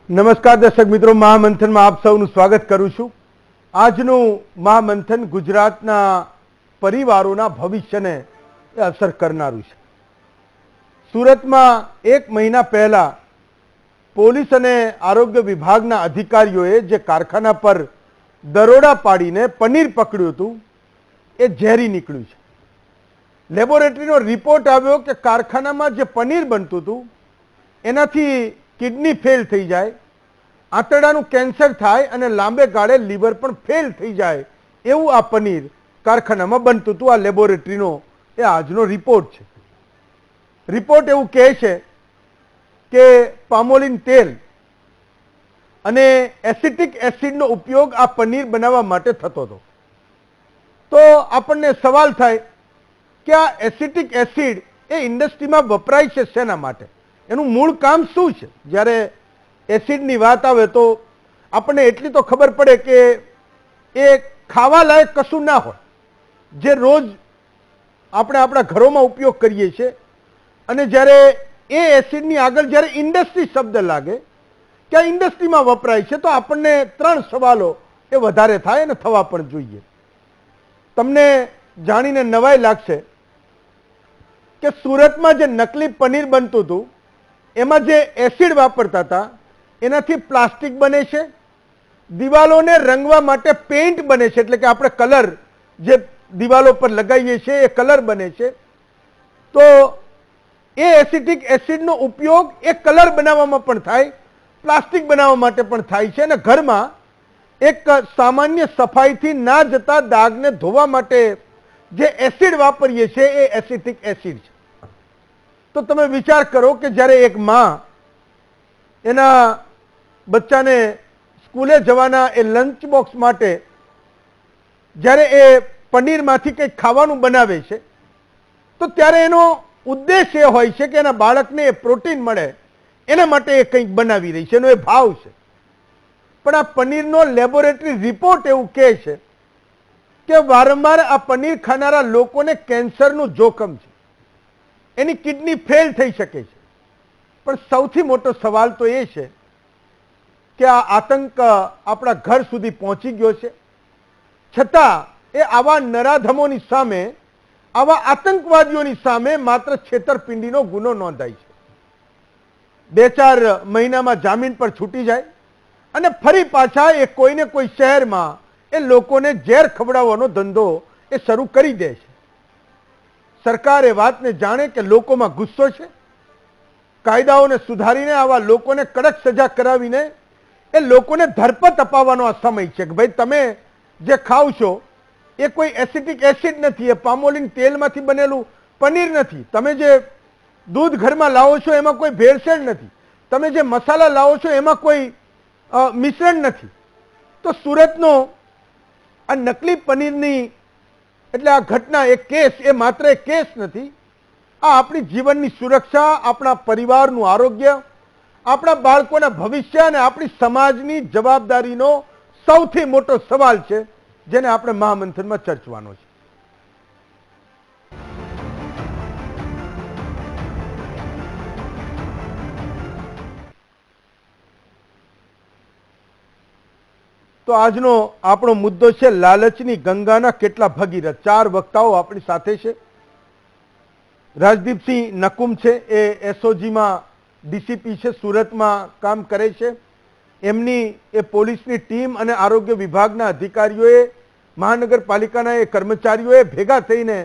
નમસ્કાર દર્શક મિત્રો, મહામંથનમાં આપ સૌનું સ્વાગત કરું છું। આજનું મહામંથન ગુજરાતના પરિવારોના ભવિષ્યને અસર કરનારું છે। સુરતમાં એક મહિના પહેલા પોલીસ અને આરોગ્ય વિભાગના અધિકારીઓએ જે કારખાના પર દરોડા પાડીને પનીર પકડ્યું હતું એ ઝેરી નીકળ્યું છે। લેબોરેટરીનો રિપોર્ટ આવ્યો કે કારખાનામાં જે પનીર બનતું હતું એનાથી કિડની ફેલ થઈ જાય, આંતરડાનું કેન્સર થાય અને લાંબે ગાળે લીવર પણ ફેલ થઈ જાય એવું આ પનીર કારખાનામાં બનતું હતું। આ લેબોરેટરીનો એ આજનો રિપોર્ટ છે। રિપોર્ટ એવું કહે છે કે પામોલિન તેલ અને એસિટિક એસિડનો ઉપયોગ આ પનીર બનાવવા માટે થતો હતો। તો આપણને સવાલ થાય કે આ એસિટિક એસિડ એ ઇન્ડસ્ટ્રીમાં વપરાય છે શેના માટે, એનું મૂળ કામ શું છે? જ્યારે એસિડની વાત આવે તો આપણને એટલી તો ખબર પડે કે એ ખાવા લાયક કશું ના હોય, જે રોજ આપણે આપણા ઘરોમાં ઉપયોગ કરીએ છીએ। અને જ્યારે એ એસિડની આગળ જ્યારે ઇન્ડસ્ટ્રી શબ્દ લાગે કે આ ઇન્ડસ્ટ્રીમાં વપરાય છે તો આપણને ત્રણ સવાલો એ વધારે થાય અને થવા પણ જોઈએ। તમને જાણીને નવાઈ લાગશે કે સુરતમાં જે નકલી પનીર બનતું હતું એમાં જે એસિડ વાપરતા હતા એનાથી પ્લાસ્ટિક બને છે, દિવાલોને રંગવા માટે પેઇન્ટ બને છે, એટલે કે આપણે કલર જે દિવાલો પર લગાવીએ છીએ એ કલર બને છે। તો એ એસિટિક એસિડનો ઉપયોગ એ કલર બનાવવામાં પણ થાય, પ્લાસ્ટિક બનાવવા માટે પણ થાય છે। અને ઘરમાં એક સામાન્ય સફાઈથી ના જતા દાગને ધોવા માટે જે એસિડ વાપરીએ છીએ એ એસિટિક એસિડ છે। તો તમે વિચાર કરો કે જ્યારે એક માં એના બચ્ચાને સ્કૂલે જવાના એ લંચ બોક્સ માટે જ્યારે એ પનીરમાંથી કંઈક ખાવાનું બનાવે છે તો ત્યારે એનો ઉદ્દેશ એ હોય છે કે એના બાળકને એ પ્રોટીન મળે એના માટે એ કંઈક બનાવી રહી છે, એનો એ ભાવ છે। પણ આ પનીરનો લેબોરેટરી રિપોર્ટ એવું કહે છે કે વારંવાર આ પનીર ખાનારા લોકોને કેન્સરનું જોખમ છે, એની કિડની ફેલ થઈ શકે છે। પણ સૌથી મોટો સવાલ તો એ છે કે આ આતંક આપણા ઘર સુધી પહોંચી ગયો છે, છતાં એ આવા નરાધમોની સામે, આવા આતંકવાદીઓની સામે માત્ર છેતરપિંડીનો ગુનો નોંધાય છે। 2-4 મહિનામાં જામીન પર છૂટી જાય અને ફરી પાછા એ કોઈને કોઈ શહેરમાં એ લોકોને ઝેર ખવડાવવાનો ધંધો એ શરૂ કરી દે છે। સરકાર એ વાતને જાણે કે લોકોમાં ગુસ્સો છે, કાયદાઓને સુધારીને આવા લોકોને કડક સજા કરાવીને એ લોકોને ધરપત અપાવવાનો આ સમય છે કે ભાઈ તમે જે ખાવ છો એ કોઈ એસિટિક એસિડ નથી, એ પામોલિન તેલમાંથી બનેલું પનીર નથી, તમે જે દૂધ ઘરમાં લાવો છો એમાં કોઈ ભેળસેળ નથી, તમે જે મસાલા લાવો છો એમાં કોઈ મિશ્રણ નથી। તો સુરતનો આ નકલી પનીરની એટલે આ ઘટના, એક કેસ, એ માત્ર એક કેસ નથી, આ આપણી જીવનની સુરક્ષા, આપણા પરિવારનું આરોગ્ય, આપણા બાળકોના ભવિષ્ય અને આપણી સમાજની જવાબદારીનો સૌથી મોટો સવાલ છે જેને આપણે મહામંથનમાં ચર્ચવાનો છે। તો આજનો આપણો મુદ્દો છે લાલચની ગંગાના કેટલા ભગીરથ। 4 વક્તાઓ આપણી સાથે છે। રાજદીપસિંહ નકુમ છે, એ એસઓજીમાં ડીસીપી છે, સુરતમાં કામ કરે છે। એમની એ પોલીસની ટીમ અને આરોગ્ય વિભાગના અધિકારીઓએ, મહાનગરપાલિકાના એ કર્મચારીઓએ ભેગા થઈને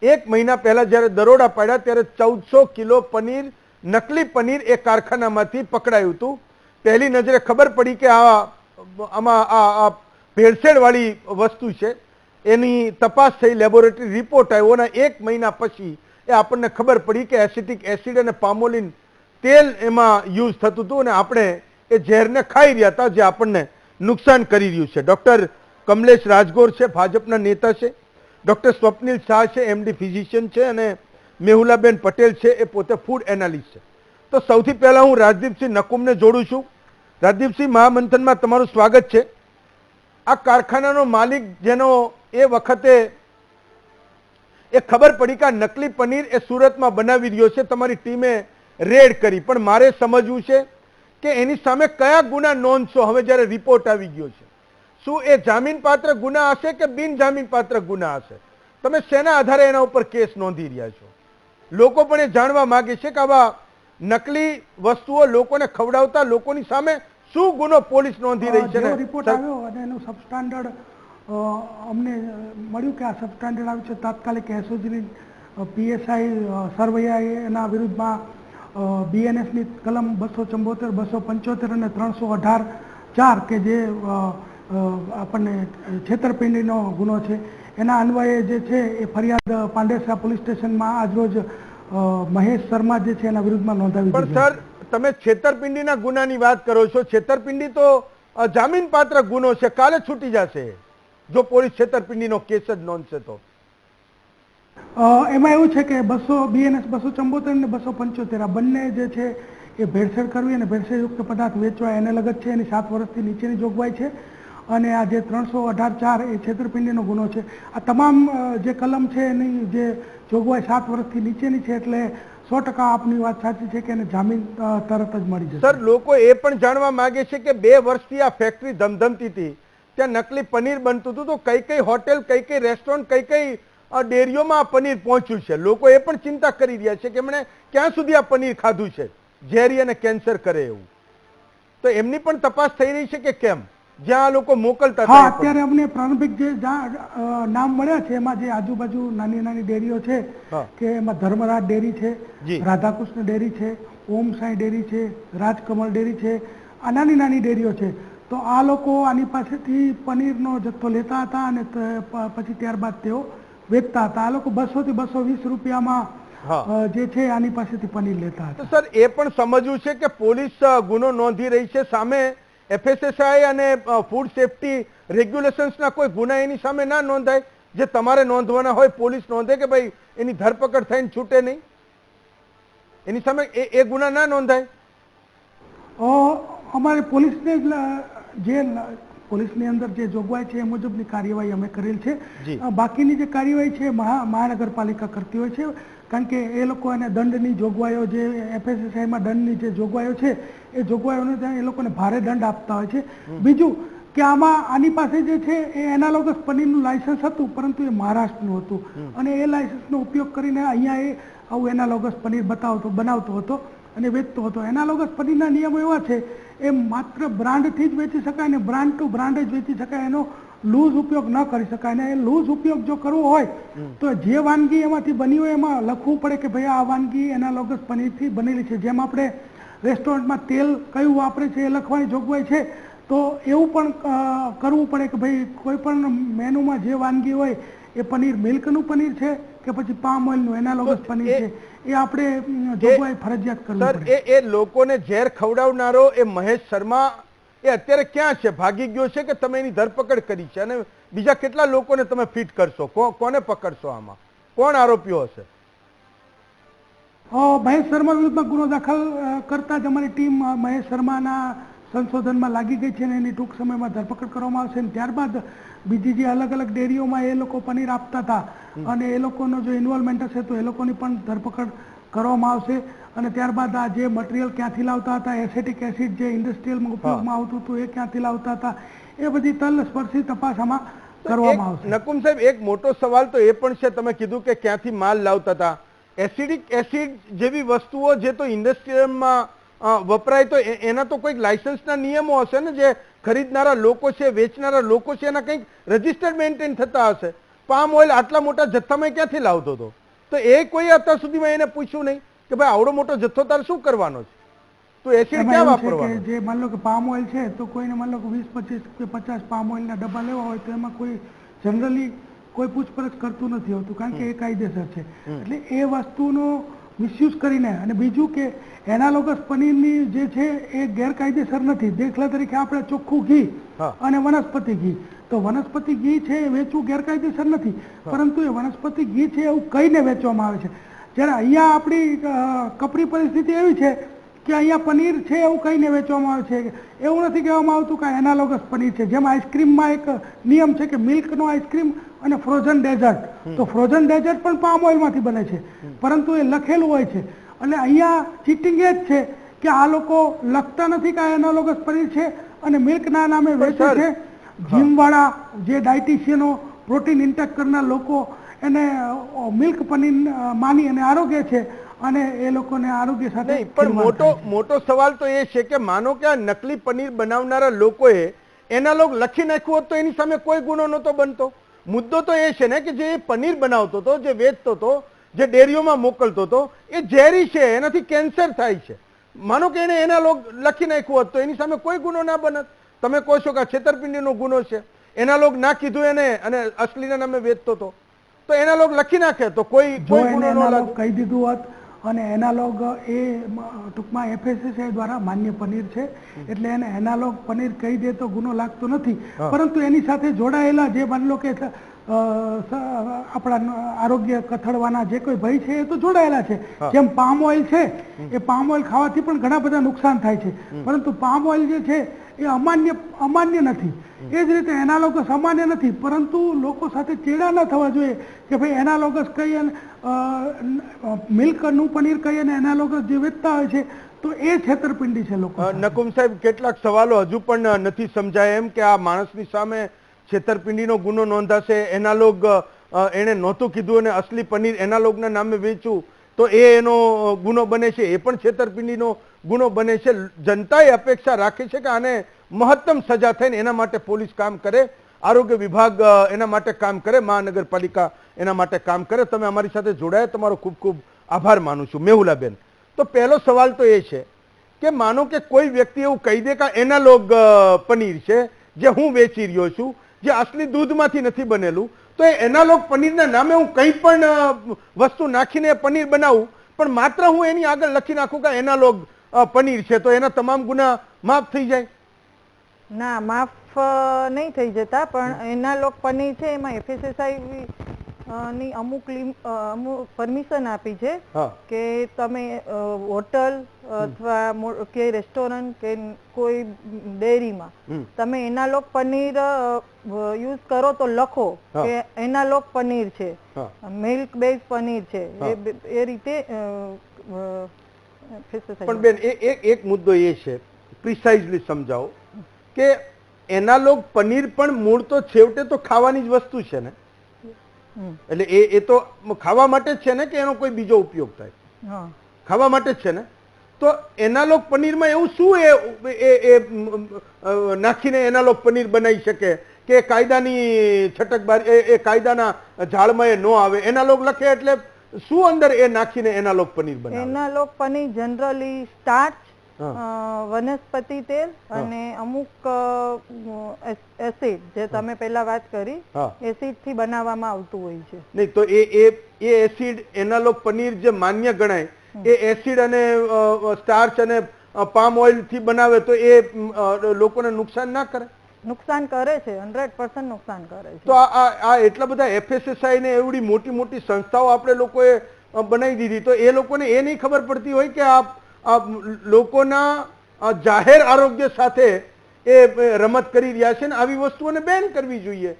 એક મહિના પહેલા જ્યારે દરોડા પાડ્યા ત્યારે 1400 કિલો પનીર, નકલી પનીર એ કારખાનામાંથી પકડાયું હતું। પહેલી નજરે ખબર પડી કે આમાં આ ભેળસેળવાળી વસ્તુ છે, એની તપાસ થઈ, લેબોરેટરી રિપોર્ટ આવ્યો અને એક મહિના પછી એ આપણને ખબર પડી કે એસિટિક એસિડ અને પામોલિન તેલ એમાં યુઝ થતું હતું અને આપણે એ ઝેરને ખાઈ રહ્યા હતા, જે આપણને નુકસાન કરી રહ્યું છે। ડૉક્ટર કમલેશ રાજગોર છે, ભાજપના નેતા છે, ડૉક્ટર સ્વપ્નિલ શાહ છે, એમડી ફિઝિશિયન છે, અને મેહુલાબેન પટેલ છે, એ પોતે ફૂડ એનાલિસ્ટ છે। તો સૌથી પહેલા હું રાજદીપસિંહ નકુમને જોડું છું। રાજદીપસિંહ, મહામંથનમાં તમારું સ્વાગત છે। આ કારખાનાનો માલિક જેનો એ વખતે એ ખબર પડી કે આ નકલી પનીર એ સુરતમાં બનાવી રહ્યો છે, તમારી ટીમે રેડ કરી, પણ મારે સમજવું છે કે એની સામે કયા ગુના નોંધશો હવે જ્યારે રિપોર્ટ આવી ગયો છે? શું એ જામીનપાત્ર ગુના હશે કે બિન જામીનપાત્ર ગુના હશે? તમે શેના આધારે એના ઉપર કેસ નોંધી રહ્યા છો? લોકો પણ એ જાણવા માંગે છે કે આવા નકલી વસ્તુઓ લોકોને ખવડાવતા લોકોની સામે શું ગુનો પોલીસ નોંધી રહી છે? રિપોર્ટ આવ્યો અને એનું સબસ્ટાન્ડર્ડ અમને મળ્યું કે આ સબસ્ટાન્ડર્ડ આવ્યું છે. તાત્કાલિક એસઓજીની પીએસઆઈ સરવૈયાએ એના વિરુદ્ધમાં બીએનએસની કલમ 274, 275 અને 318(4) કે જે આપણને છેતરપિંડીનો ગુનો છે એના અન્વયે જે છે એ ફરિયાદ પાંડેસરા પોલીસ સ્ટેશનમાં આજરોજ મહેશ શર્મા જે છે એના વિરુદ્ધમાં નોંધાવી પણ સર, તમે છેતરપિંડીના ગુનાની વાત કરો છો. છેતરપિંડી તો જામીનપાત્ર ગુનો છે, કાલે છૂટી જશે જો પોલીસ છેતરપિંડીનો કેસ જ નોંધશે તો. એમાં એવું છે કે બીએનએસ 274 અને 275 આ બંને જે છે એ ભેળસેળ કરવી અને ભેળસેળયુક્ત પદાર્થ વેચવા એને લગત છે. એની 7 વર્ષથી નીચેની જોગવાઈ છે. અને આ જે 318(4) એ છેતરપિંડીનો ગુનો છે. આ તમામ જે કલમ છે એની જે જોગવાઈ 7 વર્ષથી નીચેની છે, એટલે 100% આપની વાત સાચી છે કે એને જામીન તરત જ મળી જશે. સર, લોકો એ પણ જાણવા માંગે છે કે 2 વર્ષથી આ ફેક્ટરી ધમધમતી હતી, ત્યાં નકલી પનીર બનતું હતું, તો કઈ કઈ હોટેલ, કઈ કઈ રેસ્ટોરન્ટ, કઈ કઈ ડેરીઓમાં આ પનીર પહોંચ્યું છે? લોકો એ પણ ચિંતા કરી રહ્યા છે કે એમણે ક્યાં સુધી આ પનીર ખાધું છે, ઝેરી અને કેન્સર કરે એવું. તો એમની પણ તપાસ થઈ રહી છે કે કેમ, જ્યાં લોકો મોકલતા હતા? અત્યારે અમને પ્રારંભિક જે નામ મળ્યા છે એમાં જે આજુબાજુ નાની નાની ડેરીઓ છે કે એમાં ધર્મરાજ ડેરી છે, રાધાકૃષ્ણ ડેરી છે, ઓમ સાંઈ ડેરી છે, રાજકમલ ડેરી છે, આ નાની નાની ડેરીઓ છે. તો આ લોકો આની પાસેથી પનીરનો જથ્થો લેતા હતા અને પછી ત્યારબાદ તેઓ વેચતા હતા. આ લોકો 200 થી 220 રૂપિયામાં જે છે આની પાસેથી પનીર લેતા હતા. સર, એ પણ સમજવું છે કે પોલીસ ગુનો નોંધી રહી છે, સામે FSSAI અને ફૂડ સેફ્ટી રેગ્યુલેશન્સના કોઈ ગુના એની સામે ના નોંધાય? જે તમારે નોંધવાના હોય પોલીસ નોંધે કે ભાઈ એની ધરપકડ થઈને છૂટે નહીં, એની સામે એ ગુના ના નોંધાય? અમારે પોલીસને જે પોલીસની અંદર જે જોગવાઈ છે એ મુજબની કાર્યવાહી અમે કરેલ છે. બાકીની જે કાર્યવાહી છે મહાનગરપાલિકા કરતી હોય છે, કારણ કે એ લોકો એને દંડની જોગવાઈઓ જે FSSAIમાં દંડની જે જોગવાઈઓ છે એ જોગવાઈઓને એ લોકોને ભારે દંડ આપતા હોય છે. બીજું કે આની પાસે જે છે એ એનાલોગસ પનીરનું લાયસન્સ હતું, પરંતુ એ મહારાષ્ટ્રનું હતું અને એ લાયસન્સનો ઉપયોગ કરીને અહીંયા એ આવું એનાલોગસ પનીર બનાવતો હતો અને વેચતો હતો. એનાલોગસ પનીરના નિયમો એવા છે એ માત્ર બ્રાન્ડથી જ વેચી શકાય ને બ્રાન્ડ ટુ બ્રાન્ડ જ વેચી શકાય, એનો લૂઝ ઉપયોગ ન કરી શકાય. અને એ લૂઝ ઉપયોગ જો કરવો હોય તો જે વાનગી એમાંથી બની હોય એમાં લખવું પડે કે ભાઈ આ વાનગી એનાલોગસ પનીરથી બનેલી છે. જેમ આપણે રેસ્ટોરન્ટમાં તેલ કયું વાપરે છે એ લખવાની જોગવાઈ છે, તો એવું પણ કરવું પડે કે ભાઈ કોઈ પણ મેનુમાં જે વાનગી હોય એ પનીર મિલ્કનું પનીર છે કે પછી પામ ઓઇલનું એનાલોગસ પનીર છે, એ આપણે જોગવાઈ ફરજિયાત કરવી પડે. સર, એ લોકોને ઝેર ખવડાવનારો એ મહેશ શર્મા એ અત્યારે ક્યાં છે? ભાગી ગયો છે કે તમે એની ધરપકડ કરી છે? અને બીજા કેટલા લોકોને તમે ફિટ કરશો? કોને પકડશો? આમાં કોણ આરોપીઓ હશે? મહેશ શર્મા વિરુદ્ધમાં ગુનો દાખલ કરતા જ અમારી ટીમ મહેશ શર્માના સંશોધનમાં લાગી ગઈ છે અને એની ટૂંક સમયમાં ધરપકડ કરવામાં આવશે. અને ત્યારબાદ બીજી જે અલગ અલગ ડેરીઓમાં એ લોકો પનીર આપતા હતા અને એ લોકોનો જો ઇન્વોલ્વમેન્ટ હશે તો એ લોકોની પણ ધરપકડ કરવામાં આવશે. અને ત્યારબાદ આ જે મટીરિયલ ક્યાંથી લાવતા હતા, એસેટિક એસિડ જે ઇન્ડસ્ટ્રીયલમાં ઉપયોગમાં આવતું હતું એ ક્યાંથી લાવતા હતા, એ બધી તલસ્પર્શી તપાસ આમાં કરવામાં આવશે. નકુમ સાહેબ, એક મોટો સવાલ તો એ પણ છે, તમે કીધું કે ક્યાંથી માલ લાવતા હતા. એસિડિક એસિડ જેવી વસ્તુઓ જે તો ઇન્ડસ્ટ્રીયલમાં વપરાય, તો એના તો કોઈક લાયસન્સના નિયમો હશે ને? જે ખરીદનારા લોકો છે, વેચનારા લોકો છે, એના કંઈક રજિસ્ટર મેન્ટેન થતા હશે. પામ ઓઇલ આટલા મોટા જથ્થામાં ક્યાંથી લાવતો હતો? તો એ કોઈ અત્યાર સુધીમાં એને પૂછ્યું નહીં કે ભાઈ આવડો મોટો જથ્થો તારે શું કરવાનો છે, તો એસિડ ક્યાં વાપરવાનો? જે માન લો કે પામ ઓઇલ છે તો કોઈને માન લો કે 20, 25 કે 50 પામ ઓઇલના ડબ્બા લેવા હોય તો એમાં કોઈ જનરલી કોઈ પૂછપરછ કરતું નથી હોતું, કારણ કે એ કાયદેસર છે. એટલે એ વસ્તુનો મિસયુઝ કરીને, અને બીજું કે એનાલોગસ પનીરની જે છે એ ગેરકાયદેસર નથી. દાખલા તરીકે આપણે ચોખ્ખું ઘી અને વનસ્પતિ ઘી, તો વનસ્પતિ ઘી છે એ વેચવું ગેરકાયદેસર નથી, પરંતુ એ વનસ્પતિ ઘી છે એવું કહીને વેચવામાં આવે છે. જ્યારે અહીંયા આપણી કપરી પરિસ્થિતિ એવી છે કે અહીંયા પનીર છે એવું કહીને વેચવામાં આવે છે. એવું નથી કહેવામાં આવતું કે એનાલોગસ પનીર છે. જેમ આઈસ્ક્રીમમાં એક નિયમ છે કે મિલ્કનો આઈસ્ક્રીમ અને ફ્રોઝન ડેઝર્ટ, તો ફ્રોઝન ડેઝર્ટ પણ પામ ઓઇલમાંથી બને છે, પરંતુ એ લખેલું હોય છે. એટલે અહીંયા ચીટિંગ એ જ છે કે આ લોકો લખતા નથી કે આ એનાલોગસ પનીર છે અને મિલ્કના નામે વેચે સર, છે. જીમવાળા જે ડાયટિશિયનો પ્રોટીન ઇન્ટેક કરનાર લોકો એને મિલ્ક પનીર માની અને આરોગ્ય છે અને એ લોકોને આરોગ્ય સાથે નહીં, પણ ખિલવાડ મોટો થાય છે. મોટો સવાલ તો એ છે કે માનો કે આ નકલી પનીર બનાવનારા લોકોએ એનાલોગ લખી નાખ્યું હોત તો એની સામે કોઈ ગુનો નહોતો બનતો. મુદ્દો તો એ છે ને કે જે પનીર બનાવતો હતો, જે વેચતો હતો, જે ડેરીઓમાં મોકલતો હતો, એ ઝેરી છે, એનાથી કેન્સર થાય છે. માનો કે એને એનાલોગ લખી નાખ્યું હોત તો એની સામે કોઈ ગુનો ના બનત. તમે કહો છો કે આ છેતરપિંડીનો ગુનો છે, એનાલોગ ના કીધું એને અને અસલીના નામે વેચતો હતો, તો એનાલોગ લખી નાખે તો કોઈ જો કોઈ એને ગુનો ન એનાલોગ લાગે. કહી દીધું હોત અને એનાલોગ એ ટૂંકમાં FSSAI દ્વારા માન્ય પનીર છે એટલે એને એનાલોગ પનીર કહી દે તો ગુનો લાગતો નથી. પરંતુ એની સાથે જોડાયેલા જે માની લો કે આપણા આરોગ્ય કથળવાના જે કોઈ ભય છે એ તો જોડાયેલા છે. જેમ પામ ઓઇલ છે એ પામ ઓઇલ ખાવાથી પણ ઘણા બધા નુકસાન થાય છે, પરંતુ પામ ઓઇલ જે છે એ અમાન્ય નથી. એ જ રીતે એનાલોગસ અમાન્ય નથી, પરંતુ લોકો સાથે ચેડા ન થવા જોઈએ કે ભાઈ એનાલોગસ કહી અને મિલ્કનું પનીર કહી અને એનાલોગસ જે વેચતા હોય છે તો એ છેતરપિંડી છે લોકો સાથે. નકુમ સાહેબ, કેટલાક સવાલો હજુ પણ નથી સમજાય એમ કે આ માણસની સામે છેતરપિંડીનો ગુનો નોંધાશે. એનાલોગ એને નહોતું કીધું અને અસલી પનીર એનાલોગના નામે વેચ્યું તો એનો ગુનો બને છે, એ પણ છેતરપિંડીનો ગુનો બને છે. જનતાએ અપેક્ષા રાખી છે કે આને મહત્તમ સજા થઈને એના માટે પોલીસ કામ કરે, આરોગ્ય વિભાગ એના માટે કામ કરે, મહાનગરપાલિકા એના માટે કામ કરે. તમે અમારી સાથે જોડાયા, તમારો ખૂબ ખૂબ આભાર માનું છું. મેહુલાબેન, તો પહેલો સવાલ તો એ છે કે માનો કે કોઈ વ્યક્તિ એવું કહી દે કે એનાલોગ પનીર છે જે હું વેચી રહ્યો છું, જે અસલી દૂધમાંથી નથી બનેલું, તો એ એનાલોગ પનીરના નામે હું કંઈ પણ વસ્તુ નાખીને પનીર બનાવું, પણ માત્ર હું એની આગળ લખી નાખું કે એનાલોગ પનીર છે, તો એના તમામ ગુના માફ થઈ જાય? ના, માફ નહીં થઈ જતા, પણ એનાલોગ પનીર છે એમાં FSSAI ની અમુક પરમિશન આપી છે કે તમે હોટલ અથવા કે રેસ્ટોરન્ટ કે કોઈ ડેરીમાં તમે એનાલોગ પનીર યુઝ કરો તો લખો કે એનાલોગ પનીર છે, મિલ્ક બેઝ પનીર છે, એ રીતે. પણ બેન, એક મુદ્દો એ છે, પ્રિસાઇઝલી સમજાવો કે એનાલોગ પનીર પણ મૂળ તો છેવટે તો ખાવાની જ વસ્તુ છે ને, એટલે એ તો ખાવા માટે જ છે ને કે એનો કોઈ બીજો ઉપયોગ થાય? ખાવા માટે જ છે ને. તો એનાલોગ પનીરમાં એવું શું એ નાખીને એનાલોગ પનીર બનાવી શકે કે કાયદાની છટકબારી, એ કાયદાના ઝાડમાં એ ન આવે? એનાલોગ લખે એટલે શું અંદર એ નાખીને એનાલોગ પનીર બનાવે? એનાલોગ પનીર જનરલી સ્ટાર્ચ, વનસ્પતિ તેલ અને અમુક એસિડ, જે તમે પહેલા વાત કરી, એસિડ થી બનાવવામાં આવતું હોય છે. નહીં, તો એ એસિડ એનાલોગ પનીર જે માન્ય ગણાય, એ એસિડ અને સ્ટાર્ચ અને પામ ઓઇલ થી બનાવે તો એ લોકોને નુકસાન ના કરે? નુકસાન કરે છે, 100% નુકસાન કરે છે. તો આ એટલા બધા FSSAI ને એવડી મોટી મોટી સંસ્થાઓ આપણે લોકોએ બનાવી દીધી, તો એ લોકોને એ નહીં ખબર પડતી હોય કે આ લોકોના જાહેર આરોગ્ય સાથે એ રમત કરી રહ્યા છે ને આવી વસ્તુઓને બેન કરવી જોઈએ.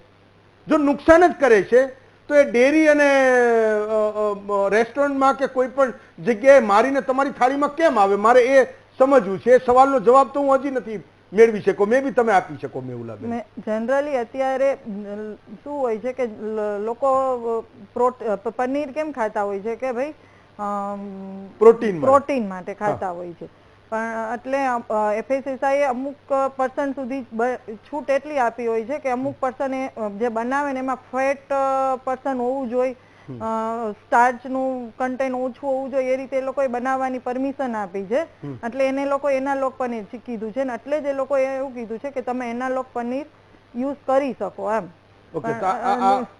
જો નુકસાન જ કરે છે તો એ ડેરી અને રેસ્ટોરન્ટમાં કે કોઈ પણ જગ્યાએ મારીને તમારી થાળીમાં કેમ આવે? મારે એ સમજવું છે. એ સવાલનો જવાબ તો હું હજી નથી મેળવી શકો, મે બી તમે આપી શકો. મેહુલાબેન, જનરલી અત્યારે શું હોય છે કે લોકો પનીર કેમ ખાતા હોય છે કે ભાઈ પ્રોટીન માટે ખાતા હોય છે, પણ એટલે FSSAI અમુક % સુધી છૂટ એટલી આપી હોય છે કે અમુક % જે બનાવે ને એમાં ફેટ % હોવું જોઈએ, સ્ટાર્ચનું કન્ટેન્ટ ઓછું હોવું જોઈએ, એ રીતે એ લોકોએ બનાવવાની પરમિશન આપી છે. એટલે એને લોકો એનાલોગ પનીર કીધું છે ને, એટલે જ એ લોકોએ એવું કીધું છે કે તમે એનાલોગ પનીર યુઝ કરી શકો એમ. ઓકે,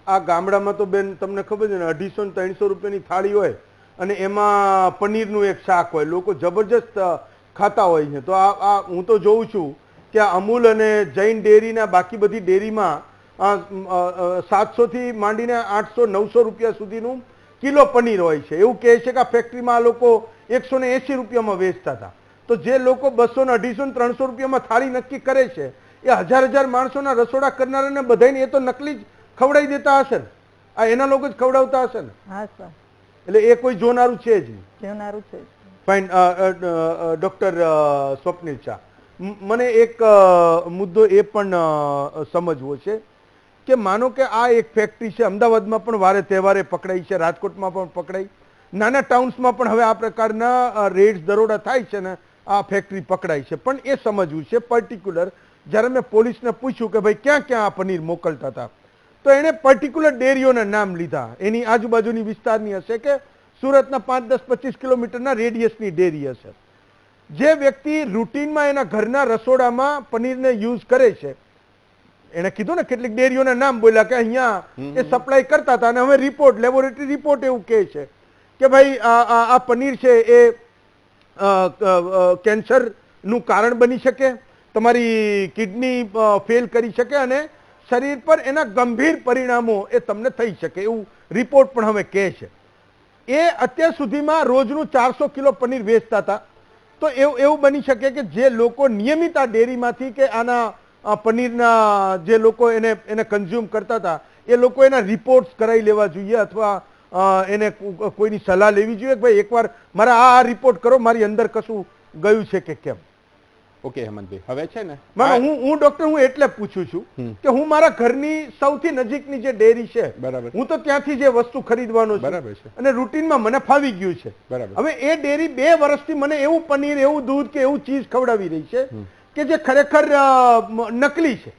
આ ગામડામાં તો બેન તમને ખબર છે ને 250-300 રૂપિયાની થાળી હોય અને એમાં પનીરનું એક શાક હોય, લોકો જબરજસ્ત ખાતા હોય છે. તો આ હું તો જોઉં છું કે અમૂલ અને જૈન ડેરીના બાકી બધી ડેરીમાં 700 થી માંડીને 800-900 રૂપિયા સુધીનું કિલો પનીર હોય છે. એવું કહે છે કે આ ફેક્ટરીમાં આ લોકો 180 રૂપિયામાં વેચતા હતા. તો જે લોકો 200, 250, 300 રૂપિયામાં થાળી નક્કી કરે છે, એ હજાર માણસોના રસોડા કરનારાને બધાને એ તો નકલી જ ખવડાવી દેતા હશે ને? આ એના લોકો જ ખવડાવતા હશે ને? હા સર. એટલે એ કોઈ જોનારું છે જ નહીં. જોનારું છે. ફાઇન. ડોક્ટર સ્વપ્નિલ શાહ, મને એક મુદ્દો એ પણ સમજવો છે કે માનો કે આ એક ફેક્ટરી છે, અમદાવાદમાં પણ વારે તહેવારે પકડાઈ છે, રાજકોટમાં પણ પકડાઈ, નાના ટાઉન્સમાં પણ હવે આ પ્રકારના રેડ્સ દરોડા થાય છે ને આ ફેક્ટરી પકડાય છે. પણ એ સમજવું છે પર્ટિક્યુલર, જ્યારે મેં પોલીસને પૂછ્યું કે ભાઈ ક્યાં ક્યાં આ પનીર મોકલતા હતા, તો એણે પર્ટિક્યુલર ડેરીઓના નામ લીધા. એની આજુબાજુની વિસ્તારની હશે કે સુરતના 5, 10, 25 કિલોમીટરના રેડિયસની ડેરી હશે. જે વ્યક્તિ રૂટીનમાં એના ઘરના રસોડામાં પનીરને યુઝ કરે છે, એને કીધું ને કેટલીક ડેરીઓના નામ બોલ્યા કે અહીંયા એ સપ્લાય કરતા હતા અને હવે રિપોર્ટ, લેબોરેટરી રિપોર્ટ એવું કહે છે કે ભાઈ આ પનીર છે એ કેન્સરનું કારણ બની શકે, તમારી કિડની ફેલ કરી શકે અને શરીર પર એના ગંભીર પરિણામો એ તમને થઈ શકે, એવું રિપોર્ટ પણ હવે કહે છે. એ અત્યાર સુધીમાં રોજનું 400 કિલો પનીર વેચતા હતા. તો એવું બની શકે કે જે લોકો નિયમિત આ ડેરીમાંથી કે આના પનીરના જે લોકો એને કન્ઝ્યુમ કરતા હતા એ લોકો એના રિપોર્ટ્સ કરાવી લેવા જોઈએ અથવા એને કોઈની સલાહ લેવી જોઈએ કે ભાઈ એકવાર મારા આ રિપોર્ટ કરો, મારી અંદર કશું ગયું છે કે કેમ. ઓકે હેમંતભાઈ, હવે છે ને હું ડોક્ટર હું એટલે પૂછું છું કે હું મારા ઘરની સૌથી નજીકની જે ડેરી છે, બરાબર, હું તો ત્યાંથી જે વસ્તુ ખરીદવાનો છું, બરાબર છે, અને રૂટીનમાં મને ફાવી ગયું છે, બરાબર. હવે એ ડેરી 2 વર્ષથી મને એવું પનીર, એવું દૂધ કે એવું ચીઝ ખવડાવી રહી છે કે જે ખરેખર નકલી છે,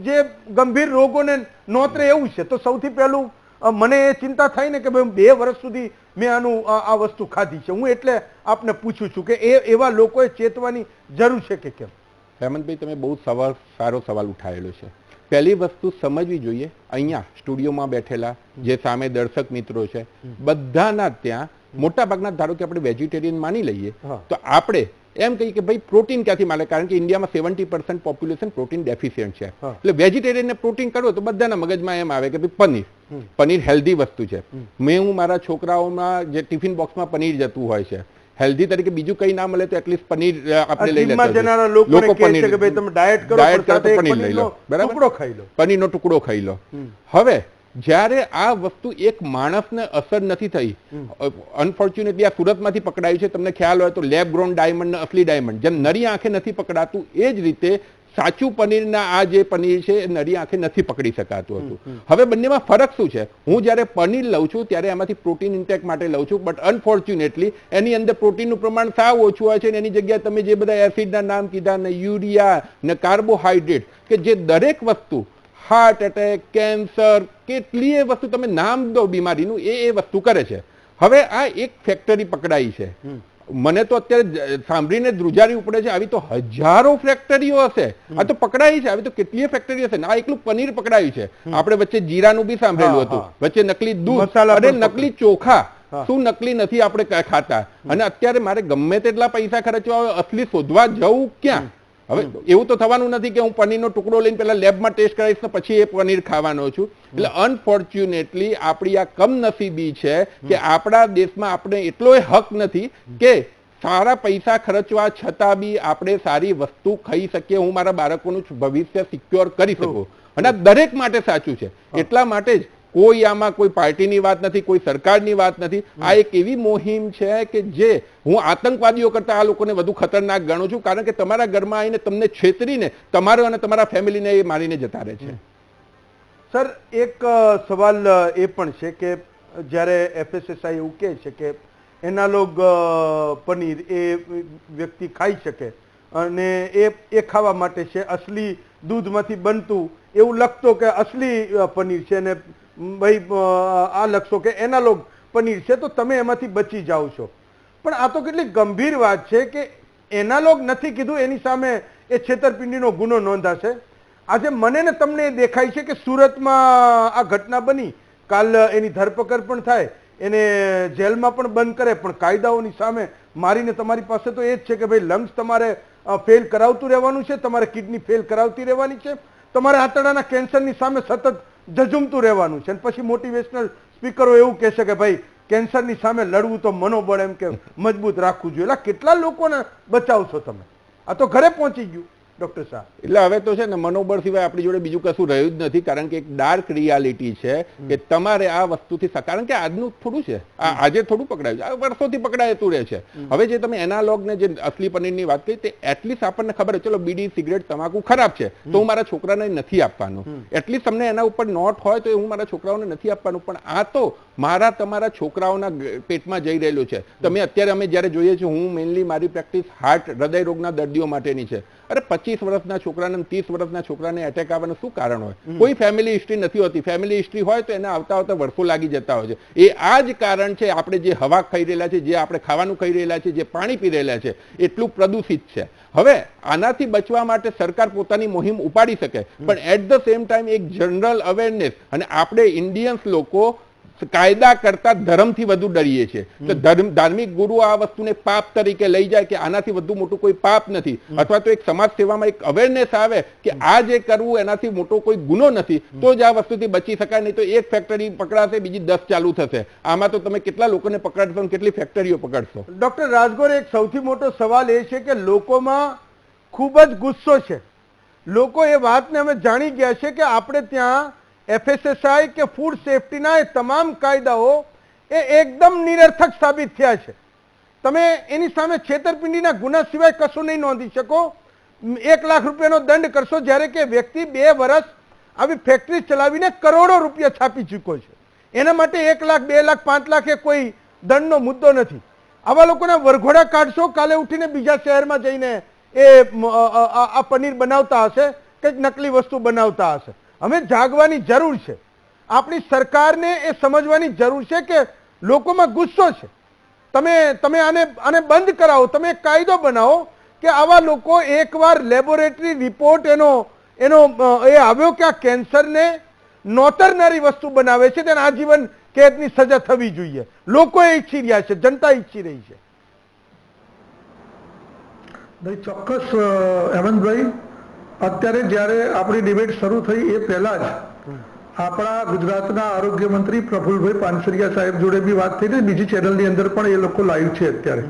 જે ગંભીર રોગોને નોતરે એવું છે. તો સૌથી પહેલું મને એ ચિંતા થાય ને કે ભાઈ 2 વર્ષ સુધી મેં આ વસ્તુ ખાધી છે. હું એટલે આપને પૂછું છું કે એવા લોકોએ ચેતવાની જરૂર છે કે કેમ. હેમંતભાઈ, તમે બહુ સારો સવાલ ઉઠાવેલો છે. પહેલી વસ્તુ સમજવી જોઈએ, અહીંયા સ્ટુડિયોમાં બેઠેલા જે સામે દર્શક મિત્રો છે, બધાના ત્યાં મોટા ભાગના, ધારો કે આપણે વેજીટેરિયન માની લઈએ તો આપણે એમ કહીએ કે ભાઈ પ્રોટીન ક્યાંથી મળે, કારણ કે ઇન્ડિયામાં 70% પોપ્યુલેશન પ્રોટીન ડેફિશિયન્ટ છે. એટલે વેજીટેરિયનને પ્રોટીન કરવો તો બધાના મગજમાં એમ આવે કે ભાઈ પનીર હેલ્ધી વસ્તુ છે. હું મારા છોકરાઓમાં જે ટિફિન બોક્સમાં પનીર જતું હોય છે, હેલ્ધી તરીકે બીજું કઈ ના મળે તો એટલીસ્ટ પનીર આપણે લઈ લેતા લોકો પનીર લઈ લો, બરાબર, પનીરનો ટુકડો ખાઈ લો. હવે જ્યારે આ વસ્તુ એક માણસને અસર નથી થઈ, અનફોર્ચ્યુનેટલી આ સુરતમાંથી પકડાયું છે, તમને ખ્યાલ હોય તો લેબ ગ્રોન ડાયમંડ, અસલી ડાયમંડ જેમ નરી આંખે નથી પકડાતું, એ જ રીતે સાચું પનીરના આ જે પનીર છે એ નરી આંખે નથી પકડી શકાતું હતું. હવે બંનેમાં ફરક શું છે? હું જ્યારે પનીર લઉં છું ત્યારે એમાંથી પ્રોટીન ઇન્ટેક માટે લઉં છું, બટ અનફોર્ચ્યુનેટલી એની અંદર પ્રોટીનનું પ્રમાણ સાવ ઓછું હોય છે. એની જગ્યાએ તમે જે બધા એસિડના નામ કીધા ને, યુરિયા ને કાર્બોહાઈડ્રેટ, કે જે દરેક વસ્તુ હાર્ટ એટેક, કેન્સર, કેટલીય વસ્તુ તમે નામ દો બીમારીનું, એ વસ્તુ કરે છે. હવે આ એક ફેક્ટરી પકડાઈ છે, મને તો અત્યારે સાંભળીને ધ્રુજારી ઉપડે છે. આવી તો હજારો ફેક્ટરીઓ હશે, આ તો પકડાઈ છે, આવી તો કેટલીય ફેક્ટરીઓ હશે. આ એકલું પનીર પકડાયું છે. આપણે વચ્ચે જીરાનું બી સાંભળેલું હતું, વચ્ચે નકલી દૂધ અને નકલી ચોખા. શું નકલી નથી આપણે ખાતા? અને અત્યારે મારે ગમે તેટલા પૈસા ખર્ચવા આવે, અસલી શોધવા જવું ક્યાં? હવે એવું તો થવાનું નથી કે હું પનીરનો ટુકડો લઈને પેલા લેબમાં ટેસ્ટ કરાવીશ ને પછી એ પનીર ખાવાનો છું. એટલે અનફોર્ચ્યુનેટલી આપણી આ કમનસીબી છે કે આપણા દેશમાં આપણે એટલો હક નથી કે સારા પૈસા ખર્ચવા છતાં બી આપણે સારી વસ્તુ ખાઈ શકીએ, હું મારા બાળકોનું ભવિષ્ય સિક્યોર કરી શકું. અને દરેક માટે સાચું છે. એટલા માટે જ કોઈ આમાં કોઈ પાર્ટીની વાત નથી, કોઈ સરકારની વાત નથી. આ એક એવી મુહિમ છે કે જે હું આતંકવાદીઓ કરતા આ લોકોને વધુ ખતરનાક ગણું છું, કારણ કે તમારા ઘરમાં આવીને તમને છેતરીને તમારો અને તમારા ફેમિલીને એ મારીને જતા રહે છે. સર, એક સવાલ એ પણ છે કે જ્યારે FSSAI એવું કહે છે કે એનાલોગ પનીર એ વ્યક્તિ ખાઈ શકે અને એ ખાવા માટે છે, અસલી દૂધમાંથી બનતું એવું લખતો કે અસલી પનીર છે ને ભાઈ આ લખશો કે એનાલોગ પનીર છે તો તમે એમાંથી બચી જાઓ છો. પણ આ તો કેટલી ગંભીર વાત છે કે એનાલોગ નથી કીધું એની સામે એ છેતરપિંડીનો ગુનો નોંધાશે. આજે મને ને તમને દેખાય છે કે સુરતમાં આ ઘટના બની, કાલ એની ધરપકડ પણ થાય, એને જેલમાં પણ બંધ કરે, પણ કાયદાઓની સામે મારીને તમારી પાસે તો એ જ છે કે ભાઈ લંગ્સ તમારે ફેલ કરાવતું રહેવાનું છે, તમારે કિડની ફેલ કરાવતી રહેવાની છે, તમારે આંતરડાના કેન્સરની સામે સતત ઝઝુમતું રહેવાનું છે. પછી મોટિવેશનલ સ્પીકરો એવું કહેશે કે ભાઈ કેન્સરની સામે લડવું તો મનોબળ એમ કે મજબૂત રાખવું જોઈએ. એટલે કેટલા લોકોને બચાવશો તમે? આ તો ઘરે પહોંચી ગયું. ડોક્ટર શાહ? એટલે હવે તો છે ને મનોબળ સિવાય આપણી જોડે બીજું કશું રહ્યું જ નથી, કારણ કે એક ડાર્ક રિયાલિટી છે કે તમારે આ વસ્તુથી, કારણ કે આજનું થોડું છે, આજે થોડું પકડાયું છે, આ વર્ષોથી પકડાયેતું રહે છે. હવે જે તમે એનાલોગ ને જે અસલી પનીરની વાત કરી, તે એટલીસ્ટ આપણને ખબર છે, ચલો બીડી સિગરેટ તમાકુ ખરાબ છે તો હું મારા છોકરાને નથી આપવાનું, એટલીસ્ટ તમને એના ઉપર નોટ હોય તો હું મારા છોકરાઓને નથી આપવાનું. પણ આ તો મારા તમારા છોકરાઓના પેટમાં જઈ રહેલું છે. તમે અત્યારે અમે જ્યારે જોઈએ છીએ, હું મેઇનલી મારી પ્રેક્ટિસ હાર્ટ હૃદય રોગના દર્દીઓ માટેની છે. અરે 25 વર્ષના છોકરાને 30 વર્ષના છોકરાને એટેક આવવાનું શું કારણ હોય? કોઈ ફેમિલી હિસ્ટ્રી નથી હોતી. ફેમિલી હિસ્ટ્રી હોય તો એને આવતા વર્ષો લાગી જતા હોય છે. એ આ જ કારણ છે. આપણે જે હવા ખાઈ રહેલા છે, જે આપણે ખાવાનું ખાઈ રહેલા છે, જે પાણી પી રહેલા છે, એટલું પ્રદૂષિત છે. હવે આનાથી બચવા માટે સરકાર પોતાની મુહિમ ઉપાડી શકે, પણ એટ ધ સેમ ટાઈમ એક જનરલ અવેરનેસ, અને આપણે ઇન્ડિયન્સ લોકો કાયદા કરતા ધર્મથી વધુ ડરીએ છીએ. તો ધાર્મિક ગુરુ આ વસ્તુને પાપ તરીકે લઈ જાય કે આનાથી વધુ મોટું કોઈ પાપ નથી, અથવા તો એક સમાજ સેવામાં એક અવેરનેસ આવે કે આ જે કરવું એનાથી મોટો કોઈ ગુનો નથી, તો જ આ વસ્તુથી બચી શકાય. નહીં તો એક ફેક્ટરી પકડાશે, બીજી 10 ચાલુ થશે. આમાં તો તમે કેટલા લોકોને પકડશો, કેટલી ફેક્ટરીઓ પકડશો? ડોક્ટર રાજગોર, એક સૌથી મોટો સવાલ એ છે કે લોકોમાં ખૂબ જ ગુસ્સો છે. લોકો એ વાતને અમે જાણી ગયા છે કે આપણે ત્યાં FSSAI કે ફૂડ સેફટીના એ તમામ કાયદાઓ એ એકદમ નિરર્થક સાબિત થયા છે. તમે એની સામે છેતરપિંડીના ગુના સિવાય કશું નહીં નોંધી શકો. 1 લાખ રૂપિયાનો દંડ કરશો, જ્યારે કે વ્યક્તિ 2 વર્ષ આવી ફેક્ટરી ચલાવીને કરોડો રૂપિયા છાપી ચૂક્યો છે. એના માટે 1 લાખ, 2 લાખ, 5 લાખ એ કોઈ દંડનો મુદ્દો નથી. આવા લોકોના વરઘોડા કાઢશો, કાલે ઉઠીને બીજા શહેરમાં જઈને એ આ પનીર બનાવતા હશે, કંઈક નકલી વસ્તુ બનાવતા હશે. અમે જાગવાની જરૂર છે. આપણી સરકારને એ સમજવાની જરૂર છે કે લોકોમાં ગુસ્સો છે. તમે આને બંધ કરાવો. તમે એક કાયદો બનાવો કે આવા લોકો એકવાર લેબોરેટરી રિપોર્ટ એનો એ આવ્યો કે આ કેન્સરને નોતરનારી વસ્તુ બનાવે છે, તેને આજીવન કેદની સજા થવી જોઈએ. લોકો એ ઈચ્છી રહ્યા છે, જનતા ઈચ્છી રહી છે. ચોક્કસ હેમંતભાઈ, અત્યારે જ્યારે આપણી ડિબેટ શરૂ થઈ એ પહેલા જ આપણા ગુજરાતના આરોગ્ય મંત્રી પ્રફુલભાઈ પાનસરિયા સાહેબ જોડે બી વાત થઈ ને બીજી ચેનલની અંદર પણ એ લોકો લાઈવ છે અત્યારે.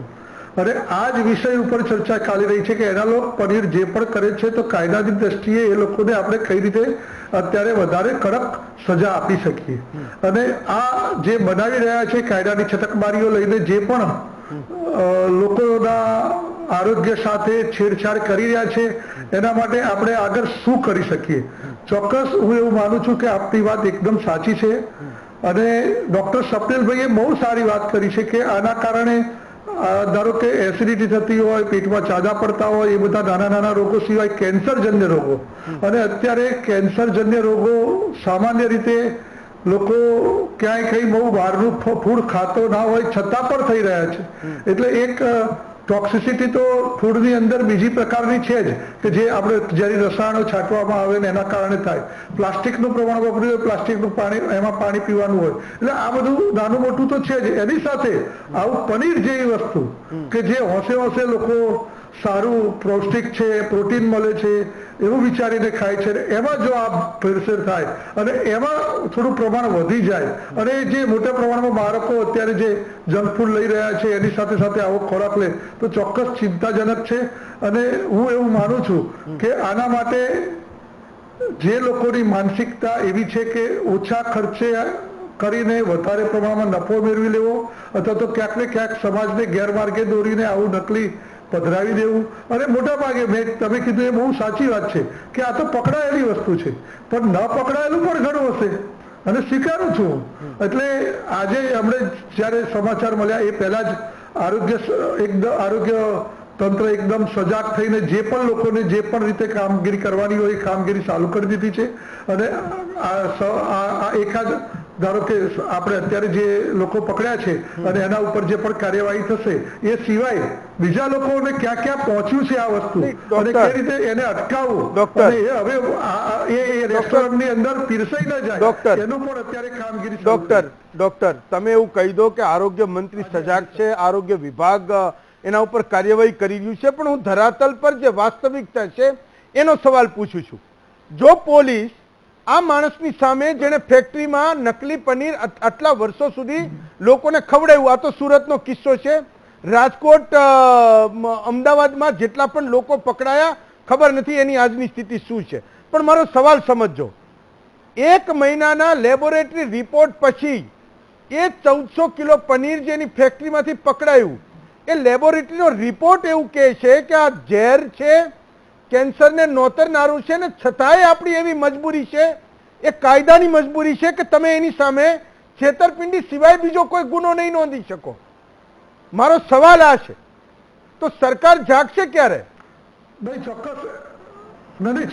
અને આ જ વિષય ઉપર ચર્ચા ચાલી રહી છે કે એનાલોગ પનીર જે પણ કરે છે તો કાયદાની દ્રષ્ટિએ એ લોકોને આપણે કઈ રીતે અત્યારે વધારે કડક સજા આપી શકીએ. અને આ જે બનાવી રહ્યા છે કાયદાની છટકબારીઓ લઈને જે પણ લોકોના આરોગ્ય સાથે છેડછાડ કરી રહ્યા છે, એના માટે આપણે આગળ શું કરી શકીએ? ચોક્કસ હું એવું માનું છું કે આપની વાત એકદમ સાચી છે. અને ડોક્ટર સ્વપ્નિલભાઈએ બહુ સારી વાત કરી છે કે આના કારણે ધારો કે એસિડિટી થતી હોય, પેટમાં ચાદા પડતા હોય, એ બધા નાના નાના રોગો સિવાય કેન્સરજન્ય રોગો, અને અત્યારે કેન્સરજન્ય રોગો સામાન્ય રીતે લોકો ક્યાંય કઈ બહુ બહારનું ફૂડ ખાતો ના હોય છતાં પણ થઈ રહ્યા છે. એટલે એક ટોક્સિસિટી તો ફૂડની અંદર બીજી પ્રકારની છે જ કે જે આપણે જ્યારે રસાયણો છાંટવામાં આવે ને એના કારણે થાય. પ્લાસ્ટિકનું પ્રમાણ વાપર્યું હોય, પ્લાસ્ટિકનું પાણી, એમાં પાણી પીવાનું હોય, એટલે આ બધું નાનું મોટું તો છે જ. એની સાથે આવું પનીર જેવી વસ્તુ કે જે હોંશે હોંશે લોકો સારું પૌષ્ટિક છે, પ્રોટીન મળે છે એવું વિચારીને ખાય છે, એમાં જો આ ફેરફેર થાય અને એમાં થોડું પ્રમાણ વધી જાય, અને જે મોટા પ્રમાણમાં બાળકો અત્યારે જે જંક ફૂડ લઈ રહ્યા છે એની સાથે સાથે આવો ખોરાક લે તો ચોક્કસ ચિંતાજનક છે. અને હું એવું માનું છું કે આના માટે જે લોકોની માનસિકતા એવી છે કે ઓછા ખર્ચે કરીને વધારે પ્રમાણમાં નફો મેળવી લેવો, અથવા તો ક્યાંક ને ક્યાંક સમાજને ગેરમાર્ગે દોરીને આવું નકલી પધરાવી દેવું. અને મોટા ભાગે તમે કીધું એ બહુ સાચી વાત છે કે આ તો પકડાયેલી વસ્તુ છે, પણ ન પકડાયેલું પણ ઘણું હશે, અને સ્વીકારું છું. એટલે આજે હમણાં જ્યારે સમાચાર મળ્યા એ પહેલા જ આરોગ્ય તંત્ર એકદમ સજાગ થઈને જે પણ લોકોને જે પણ રીતે કામગીરી કરવાની હોય એ કામગીરી ચાલુ કરી દીધી છે. અને આ એકાદ ધારો કે આપણે અત્યારે જે લોકો પકડ્યા છે અને એના ઉપર જે પણ કાર્યવાહી થશે એ સિવાય બીજા લોકોને ક્યાં ક્યાં પહોંચ્યું છે આ વસ્તુ અને કઈ રીતે એને અટકાવવું, અને હવે એ રેસ્ટોરન્ટની અંદર પીરસાઈ ન જાય એનું પણ અત્યારે કામગીરી. ડોક્ટર તમે એવું કહી દો કે આરોગ્ય મંત્રી સજાગ છે, આરોગ્ય વિભાગ એના ઉપર કાર્યવાહી કરી રહ્યું છે, પણ હું ધરાતલ પર જે વાસ્તવિકતા છે એનો સવાલ પૂછું છું. જો પોલીસ આ માણસની સામે જેને ફેક્ટરીમાં નકલી પનીર આટલા વર્ષો સુધી લોકોને ખવડાવ્યું, આ તો સુરતનો કિસ્સો છે, રાજકોટ, અમદાવાદમાં જેટલા પણ લોકો પકડાયા, ખબર નથી એની આજની સ્થિતિ શું છે. પણ મારો સવાલ સમજજો, 1 મહિનાના લેબોરેટરી રિપોર્ટ પછી એ 1400 કિલો પનીર જે એની ફેક્ટરીમાંથી પકડાયું, એ લેબોરેટરીનો રિપોર્ટ એવું કહે છે કે આ ઝેર છે, કેન્સરને નોતરનારું છે, ને છતાંય આપણી એવી મજબૂરી છે, એ કાયદાની મજબૂરી છે કે તમે એની સામે છેતરપિંડી સિવાય બીજો કોઈ ગુનો નહીં નોંધી શકો. મારો સવાલ આ છે, તો સરકાર જાગશે ક્યારે? ભાઈ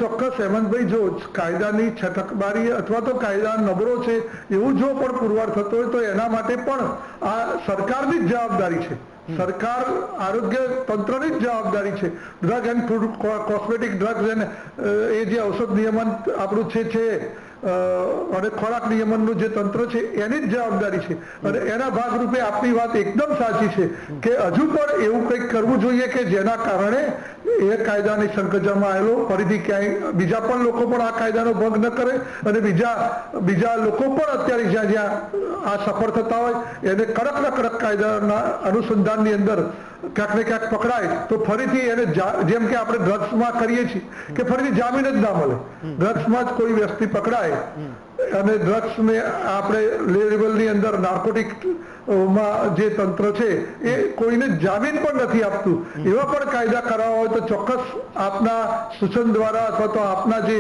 ચોક્કસ હેમંતભાઈ, જો કાયદાની છટકબારી અથવા તો કાયદા નબળો છે એવું જો પણ પુરવાર થતો હોય તો એના માટે પણ આ સરકારની જ જવાબદારી છે. સરકાર આરોગ્ય તંત્રની જ જવાબદારી છે. Drug and food cosmetic drugs એ જે ઔષધ નિયમન આપણું છે અને ખોરાક નિયમનનું જે તંત્ર છે એની જ જવાબદારી છે. અને એના ભાગરૂપે આપની વાત એકદમ સાચી છે કે હજુ પણ એવું કંઈક કરવું જોઈએ કે જેના કારણે એ કાયદાની સંકટમાં આવેલો ફરીથી ક્યાંય બીજા પણ લોકો પણ આ કાયદાનો ભંગ ન કરે અને બીજા લોકો પણ અત્યારે જ્યાં જ્યાં આ સફળ થતા હોય એને કડક ને કડક કાયદાના અનુસંધાનની અંદર ક્યાંક ને ક્યાંક પકડાય તો ફરીથી એને જેમ કે આપણે ડ્રગ્સમાં કરીએ છીએ કે ફરીથી જામીન જ ના મળે. ડ્રગ્સમાં જ કોઈ વ્યક્તિ પકડાય અને ડ્રગ્સને આપણે લેવલની અંદર નાર્કોટિક માં જે તંત્ર છે એ કોઈને જામીન પણ નથી આપતું. એવા પણ કાયદા કરાવવા હોય તો ચોક્કસ આપના સૂચન દ્વારા અથવા તો આપના જે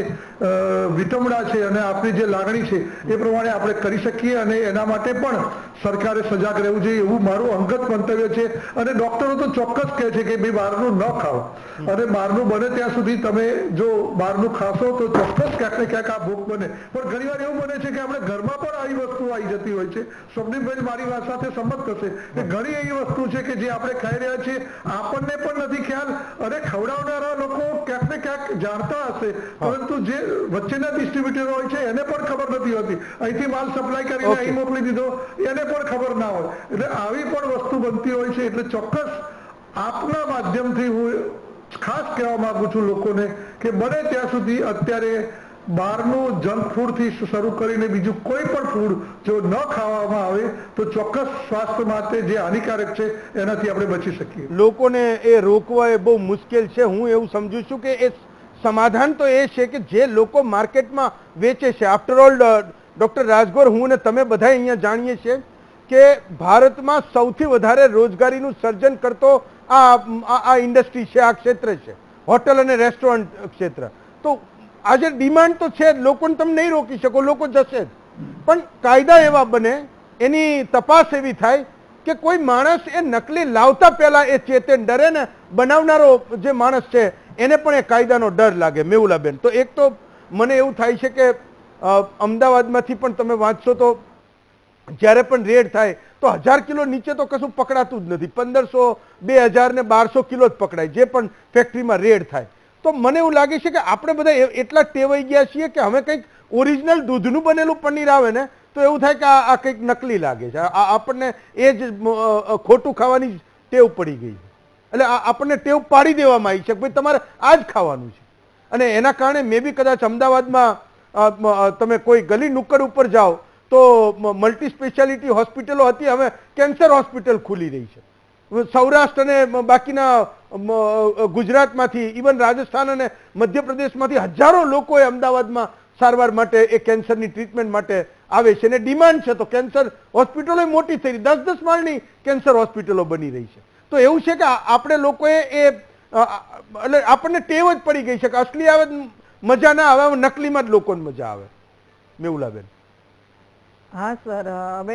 વિટમડા છે અને આપની જે લાગણી છે એ પ્રમાણે આપણે કરી શકીએ અને એના માટે પણ સરકારે સજાગ રહેવું જોઈએ એવું મારું અંગત મંતવ્ય છે. અને ડોક્ટરો તો ચોક્કસ કહે છે કે ભાઈ બહારનું ન ખાઓ અને બહારનું બને ત્યાં સુધી તમે જો બહારનું ખાશો તો ચોક્કસ ક્યાંક ને ક્યાંક આ ભૂખ બને. પણ ઘણીવાર એવું બને છે કે આપણે ઘરમાં પણ આવી વસ્તુ આવી જતી હોય છે. સ્વપ્નિલભાઈ મારી વાત સાથે સંમત થશે કે ઘણી એવી વસ્તુ છે કે જે આપણે ખાઈ રહ્યા છીએ આપણને પણ નથી ખ્યાલ અને ખવડાવનારા લોકો ક્યાંક ને ક્યાંક જાણતા હશે પરંતુ જે વચ્ચેના ડિસ્ટ્રીબ્યુટર હોય છે એને પણ ખબર નથી હોતી. અહીંથી માલ સપ્લાય કરીને અહીં મોકલી દીધો એને પણ ખબર ના હોય. એટલે આવી પણ વસ્તુ બનતી હોય છે. એટલે ચોક્કસ આપના માધ્યમથી હું ખાસ કહેવા માંગુ છું લોકોને કે બને ત્યાં સુધી અત્યારે બહારનું જંક ફૂડથી શરૂ કરીને બીજું કોઈ પણ ફૂડ જો ન ખાવામાં આવે તો ચોક્કસ સ્વાસ્થ્ય માટે જે હાનિકારક છે એનાથી આપણે બચી શકીએ. લોકોને એ રોકવા એ બહુ મુશ્કેલ છે. હું એવું સમજુ છું કે એ સમાધાન તો એ છે કે જે લોકો માર્કેટમાં વેચે છે, આફ્ટર ઓલ ડોક્ટર રાજગોર, હું ને તમે બધા અહીંયા જાણીએ છીએ કે ભારતમાં સૌથી વધારે રોજગારીનું સર્જન કરતો આ ઇન્ડસ્ટ્રી છે, આ ક્ષેત્ર છે, હોટલ અને રેસ્ટોરન્ટ ક્ષેત્ર. તો આજે ડિમાન્ડ તો છે, લોકોને તમે નહીં રોકી શકો, લોકો જશે જ. પણ કાયદા એવા બને, એની તપાસ એવી થાય કે કોઈ માણસ એ નકલી લાવતા પહેલા એ ચેતન ડરે ને બનાવનારો જે માણસ છે એને પણ એ કાયદાનો ડર લાગે. મેહુલાબેન, તો એક તો મને એવું થાય છે કે અમદાવાદમાંથી પણ તમે વાંચશો તો જ્યારે પણ રેડ થાય તો 1000 કિલો નીચે તો કશું પકડાતું જ નથી. 1500, 2000 ને 1200 કિલો જ પકડાય જે પણ ફેક્ટરીમાં રેડ થાય. તો મને એવું લાગે છે કે આપણે બધા એટલા ટેવાઈ ગયા છીએ કે હવે કંઈક ઓરિજિનલ દૂધનું બનેલું પનીર આવે ને તો એવું થાય કે આ કંઈક નકલી લાગે છે. આપણને એ જ ખોટું ખાવાની ટેવ પડી ગઈ છે. એટલે આપણને ટેવ પાડી દેવામાં આવી છે કે ભાઈ તમારે આ જ ખાવાનું છે. અને એના કારણે મે બી કદાચ અમદાવાદમાં તમે કોઈ ગલી નુક્કડ ઉપર જાઓ તો મલ્ટી સ્પેશિયાલિટી હોસ્પિટલો હતી, હવે કેન્સર હોસ્પિટલ ખુલી રહી છે. સૌરાષ્ટ્ર અને બાકીના ગુજરાતમાંથી, ઇવન રાજસ્થાન અને મધ્યપ્રદેશમાંથી હજારો લોકો એ અમદાવાદમાં સારવાર માટે, એ કેન્સરની ટ્રીટમેન્ટ માટે આવે છે અને ડિમાન્ડ છે. તો કેન્સર હોસ્પિટલો મોટી થઈ રહી, 10-10 માળની કેન્સર હોસ્પિટલો બની રહી છે. તો એવું છે કે આપણે લોકોએ એટલે આપણને ટેવ જ પડી ગઈ છે કે અસલી આવે મજા ના આવે, નકલીમાં જ લોકોને મજા આવે. મેહુલાબેન. હા સર, હવે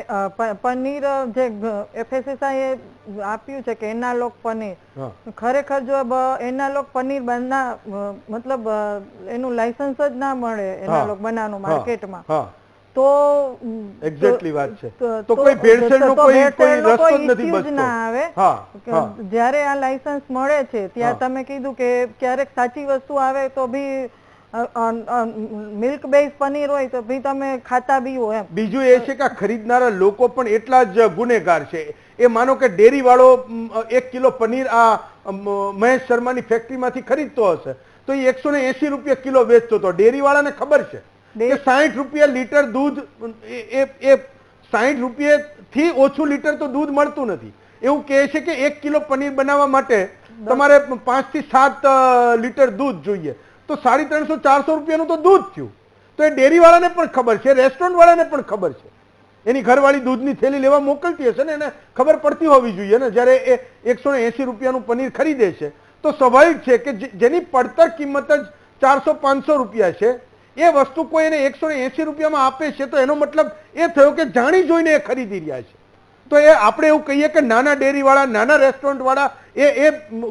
પનીર જે FSSAI એ આપ્યું છે કે એનાલોગ પનીર, ખરેખર જો એનાલોગ પનીર મતલબ એનું લાયસન્સ જ ના મળે એનાલોગ બનાવવાનું માર્કેટમાં તો એક્ઝેક્ટલી વાત છે. તો કોઈ ભેળસેળનો કોઈ રસ્તો જ નથી બચતો. ના આવે. જ્યારે આ લાયસન્સ મળે છે ત્યાં તમે કીધું કે ક્યારેક સાચી વસ્તુ આવે તો ભી મિલ્ક બેઝ પનીર હોય તો ભી તમે ખાતા બી હો એમ. બીજું એ છે કે ખરીદનારા લોકો પણ એટલા જ ગુનેગાર છે. એ માનો કે ડેરી વાળો 1 કિલો પનીર આ મહેશ શર્માની ફેક્ટરીમાંથી ખરીદતો હશે તો એ 180 રૂપિયા કિલો વેચતો હતો. ડેરી વાળાને ખબર છે કે 60 રૂપિયા લીટર દૂધ, એ 60 રૂપિયાથી ઓછું લીટર તો દૂધ મળતું નથી. એવું કહે છે કે 1 કિલો પનીર બનાવવા માટે તમારે 5 થી 7 લીટર દૂધ જોઈએ તો 350-400 રૂપિયાનું તો દૂધ થયું. તો એ ડેરી વાળાને પણ ખબર છે, રેસ્ટોરન્ટ વાળાને પણ ખબર છે. એની ઘરવાળી દૂધની થેલી લેવા મોકલતી હશે ને, એને ખબર પડતી હોવી જોઈએ ને. જ્યારે એ 180 રૂપિયાનું પનીર ખરીદે છે તો સ્વાભાવિક છે કે જેની પડતર કિંમત જ 400-500 રૂપિયા છે એ વસ્તુ કોઈ એને 180 રૂપિયામાં આપે છે તો એનો મતલબ એ થયો કે જાણી જોઈને એ ખરીદી રહ્યા છે. તો એ આપણે એવું કહીએ કે નાના ડેરી વાળા, નાના રેસ્ટોરન્ટ વાળા એ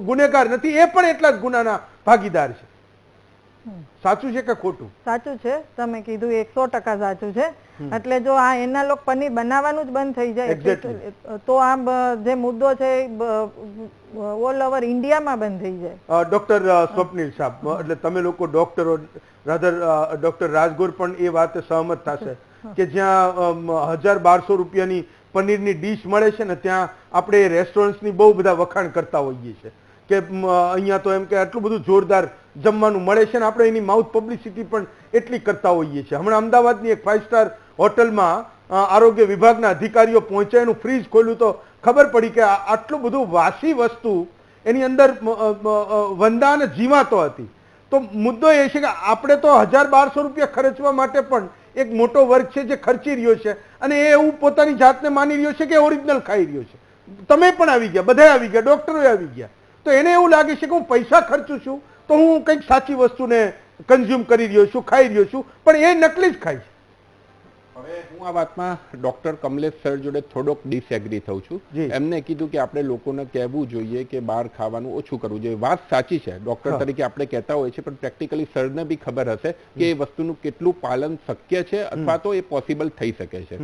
ગુનેગાર નથી, એ પણ એટલા જ ગુનાના ભાગીદાર છે. સાચું છે કે ખોટું? સાચું છે, તમે કીધું 100% સાચું છે. એટલે જો આ એના લોકો પનીર બનાવવાનું જ બંધ થઈ જાય તો આ જે મુદ્દો છે ઓલ ઓવર ઇન્ડિયામાં બંધ થઈ જાય. ડોક્ટર સ્વપ્નિલ સાહેબ, એટલે તમે લોકો ડોક્ટરો, રાધર ડોક્ટર રાજગોર પણ એ વાતે સહમત થશે કે જ્યાં 1000-1200 રૂપિયાની પનીરની ડીશ મળે છે ને ત્યાં આપણે રેસ્ટોરન્ટ્સની બહુ બધા વખાણ કરતા હોઈએ છીએ કે અહીંયા તો એમ કે આટલું બધું જોરદાર જમવાનું મળે છે ને આપણે એની માઉથ પબ્લિસિટી પણ એટલી કરતા હોઈએ છીએ. હમણાં અમદાવાદની એક 5 સ્ટાર હોટલમાં આરોગ્ય વિભાગના અધિકારીઓ પહોંચ્યા, એનું ફ્રીજ ખોલ્યું તો ખબર પડી કે આટલું બધું વાસી વસ્તુ એની અંદર વંદા અને જીવાતો હતી. તો મુદ્દો એ છે કે આપણે તો 1000-1200 રૂપિયા ખર્ચવા માટે પણ એક મોટો વર્ગ છે જે ખર્ચી રહ્યો છે અને એ એવું પોતાની જાતને માની રહ્યો છે કે ઓરિજિનલ ખાઈ રહ્યો છે. તમે પણ આવી ગયા, બધા આવી ગયા, ડોક્ટરો આવી ગયા. તો એને એવું લાગે છે કે હું પૈસા ખર્ચું છું તો હું કંઈક સાચી વસ્તુને કન્ઝ્યુમ કરી રહ્યો છું, ખાઈ રહ્યો છું, પણ એ નકલી જ ખાય છે. હવે હું આ વાતમાં ડોક્ટર કમલેશ સર જોડે થોડોક ડિસએગ્રી થઉં છું. એમને કીધું કે આપણે લોકોને કહેવું જોઈએ કે બહાર ખાવાનું ઓછું કરવું જોઈએ. વાત સાચી છે, ડોક્ટર તરીકે આપણે કહેતા હોય છે, પણ પ્રેક્ટિકલી સરને બી ખબર હશે કે એ વસ્તુનું કેટલું પાલન શક્ય છે અથવા તો એ પોસિબલ થઈ શકે છે.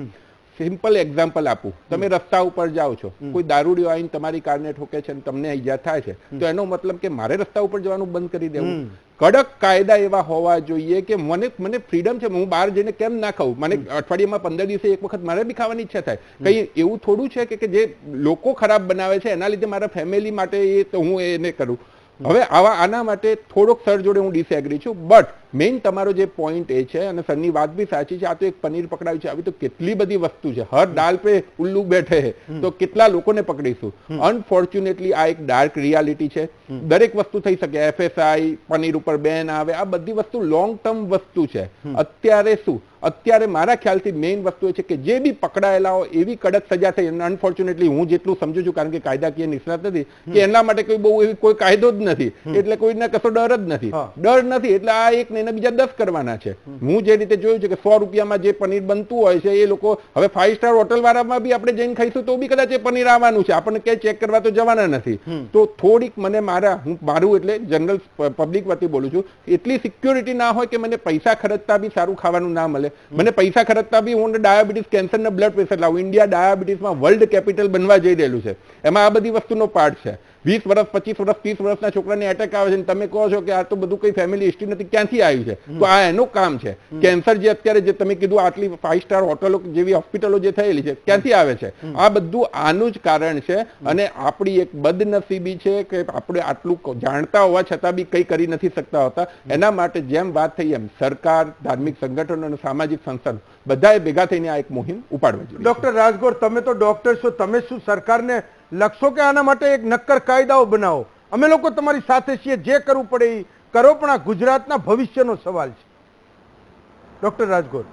સિમ્પલ એક્ઝામ્પલ આપું, તમે રસ્તા ઉપર જાઓ છો, કોઈ દારૂડિયો આવીને તમારી કારને ઠોકે છે અને તમને ઈજા થાય છે તો એનો મતલબ કે મારે રસ્તા ઉપર જવાનું બંધ કરી દેવું? કડક કાયદા એવા હોવા જોઈએ કે મને ફ્રીડમ છે, હું બહાર જઈને કેમ ના ખાઉં? મને અઠવાડિયામાં 15 દિવસે એક વખત મારે બી ખાવાની ઈચ્છા થાય. કઈ એવું થોડું છે કે જે લોકો ખરાબ બનાવે છે એના લીધે મારા ફેમિલી માટે એ તો હું એને કરું. હવે આના માટે થોડોક સર જોડે હું ડિસએગ્રી છું. બટ મેઇન તમારો જે પોઈન્ટ એ છે અને સરની વાત બી સાચી છે, આ તો એક પનીર પકડાયું છે, આવી તો કેટલી બધી વસ્તુ છે. હર દાલ પે ઉલ્લુ બેઠે તો કેટલા લોકોને પકડીશું? અનફોર્ચ્યુનેટલી આ એક ડાર્ક રિયાલિટી છે. દરેક વસ્તુ થઈ શકે, FSI, પનીર ઉપર બેન આવે, આ બધી વસ્તુ લોંગ ટર્મ વસ્તુ છે. અત્યારે શું, અત્યારે મારા ખ્યાલથી મેઇન વસ્તુ એ છે કે જે બી પકડાયેલા હોય એવી કડક સજા થઈ. અનફોર્ચ્યુનેટલી હું જેટલું સમજુ છું, કારણ કે કાયદાકીય નિષ્ણાત નથી, કે એના માટે કોઈ એવી કોઈ કાયદો જ નથી, એટલે કોઈને કશો ડર જ નથી. ડર નથી એટલે આ એક ને બીજા 10 કરવાના છે. હું જે રીતે જોયું છે કે 100 રૂપિયામાં જે પનીર બનતું હોય છે એ લોકો હવે 5 સ્ટાર હોટલ વાળામાં બી આપણે જઈને ખાઈશું તો બી કદાચ એ પનીર આવવાનું છે, આપણને ક્યાંય ચેક કરવા તો જવાના નથી. તો થોડીક મને મારું એટલે જનરલ પબ્લિક વતી બોલું છું, એટલી સિક્યોરિટી ના હોય કે મને પૈસા ખર્ચતા બી સારું ખાવાનું ના મળે. મને પૈસા ખર્ચતા બી હું ડાયાબિટીસ, કેન્સર ને બ્લડ પ્રેશર લાવું. ઇન્ડિયા ડાયાબિટીસમાં વર્લ્ડ કેપિટલ બનવા જઈ રહેલું છે. એમાં આ બધી વસ્તુનો પાર્ટ છે. 20 વર્ષ, 25 વર્ષ, 30 વર્ષના છોકરાને એટેક આવે છે, તમે કહો છો કે આ તો બધું કઈ ફેમિલી હિસ્ટ્રી નથી, ક્યાંથી આવ્યું છે? તો આ એનું કામ છે. કેન્સર જે અત્યારે જે તમે કીધું આટલી 5 સ્ટાર હોટલો જેવી હોસ્પિટલો જે થયેલી છે ક્યાંથી આવે છે? આ બધું આનું જ કારણ છે. અને આપણી એક બદનસીબી છે કે આપણે આટલું જાણતા હોવા છતાં બી કઈ કરી નથી શકતા હોતા. એના માટે જેમ વાત થઈ એમ સરકાર, ધાર્મિક સંગઠનો અને સામાજિક સંસ્થાનો બધાએ ભેગા થઈને આ એક મુહિમ ઉપાડવી જોઈએ. ડોક્ટર રાજગોર, તમે તો ડોક્ટર છો, તમે શું સરકારને લખશો કે આના માટે એક નક્કર કાયદાઓ બનાવો? અમે લોકો તમારી સાથે છીએ, જે કરવું પડે એ કરો, પણ આ ગુજરાતના ભવિષ્યનો સવાલ છે. ડોક્ટર રાજગોર.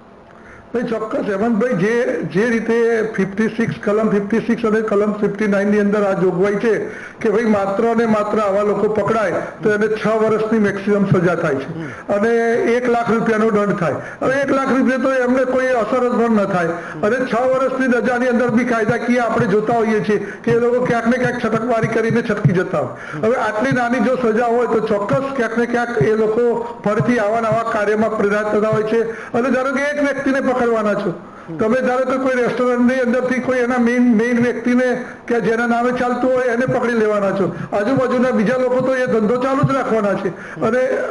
ચોક્કસ હેમંતભાઈ, જે રીતે 56 કલમ 56 અને કલમ 59 ની અંદર આ જોગવાઈ છે કે ભાઈ માત્ર ને માત્ર આવા લોકો પકડાય તો એને 6 વર્ષની મેક્સિમમ સજા થાય છે અને 1 લાખ રૂપિયાનો દંડ થાય. હવે 1 લાખ રૂપિયા તો એમને કોઈ અસર જ પણ ન થાય અને 6 વર્ષની સજાની અંદર બી કાયદાકીય આપણે જોતા હોઈએ છીએ કે એ લોકો ક્યાંક ને ક્યાંક છટકબારી કરીને છટકી જતા હોય. હવે આટલી નાની જો સજા હોય તો ચોક્કસ ક્યાંક ને ક્યાંક એ લોકો ફરીથી આવા નવા કાર્યમાં પ્રેરાત થતા હોય છે. અને ધારો કે એક વ્યક્તિને પકડવાના છો, તમે ધારો કે કોઈ રેસ્ટોરન્ટની અંદરથી કોઈ એના મેઇન વ્યક્તિને કે જેના નામે ચાલતું હોય એને પકડી લેવાના છો, આજુબાજુના બીજા લોકો તો એ ધંધો ચાલુ જ રાખવાના છે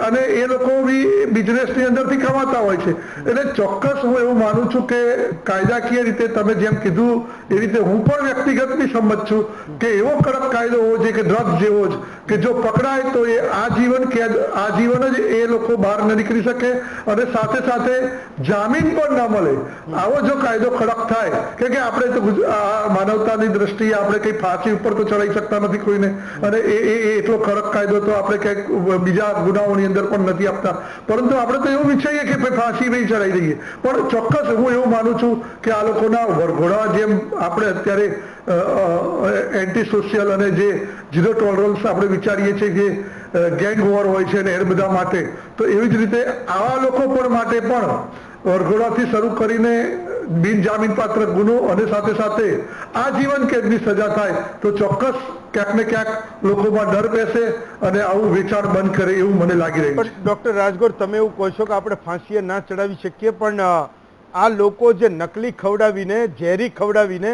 અને એ લોકો બી બિઝનેસની અંદરથી કમાતા હોય છે. એટલે ચોક્કસ હું એવું માનું છું કે કાયદાકીય રીતે તમે જેમ કીધું એ રીતે હું પણ વ્યક્તિગત બી સંમત છું કે એવો કડક કાયદો હોવો જોઈએ કે ડ્રગ્સ જેવો જ, કે જો પકડાય તો એ આજીવન જ એ લોકો બહાર ન નીકળી શકે અને સાથે સાથે જામીન પણ ના મળે. આવો જો કાયદો કડક થાય કે આપણે તો માનવતાની દ્રષ્ટિએ આપણે કઈ ફાંસી ઉપર તો ચડાવી શકતા નથી કોઈને, અને એ એટલો કડક કાયદો તો આપણે ક્યાંક બીજા ગુનાઓની અંદર પણ નથી આપતા, પરંતુ આપણે તો એવું વિચારીએ કે ફાંસી નહીં ચડાવી દઈએ. પણ ચોક્કસ હું એવું માનું છું કે આ લોકોના વરઘોડા જેમ આપણે અત્યારે એન્ટી સોશિયલ અને જે ઝીરો ટોલરન્સ આપણે વિચારીએ છીએ કે ગેંગ વોર હોય છે ને એ બધા માટે, તો એવી જ રીતે આવા લોકો પણ માટે પણ વરઘોડાથી શરૂ કરીને બિનજામીન પાત્ર ગુનો અને સાથે સાથે આજીવન કેદની સજા થાય તો ચોક્કસ ક્યાંક ને ક્યાંક લોકોમાં ડર બેસે અને આવું વેચાણ બંધ કરે એવું મને લાગી રહ્યું છે. ડોક્ટર રાજગોર, તમે એવું કહો છો કે આપણે ફાંસીએ ના ચડાવી શકીએ, પણ આ લોકો જે નકલી ખવડાવીને, ઝેરી ખવડાવીને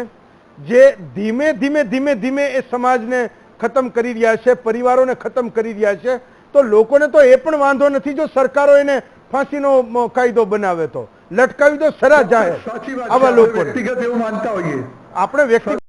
જે ધીમે ધીમે ધીમે ધીમે એ સમાજને ખતમ કરી રહ્યા છે, પરિવારોને ખતમ કરી રહ્યા છે, તો લોકોને તો એ પણ વાંધો નથી જો સરકારો એને ફાંસીનો કાયદો બનાવે તો લટકાવી દો સરા જાહેર. સાચી વાત, આવા લોકો વ્યક્તિગત એવું માનતા હોઈએ આપણે વ્યક્તિગત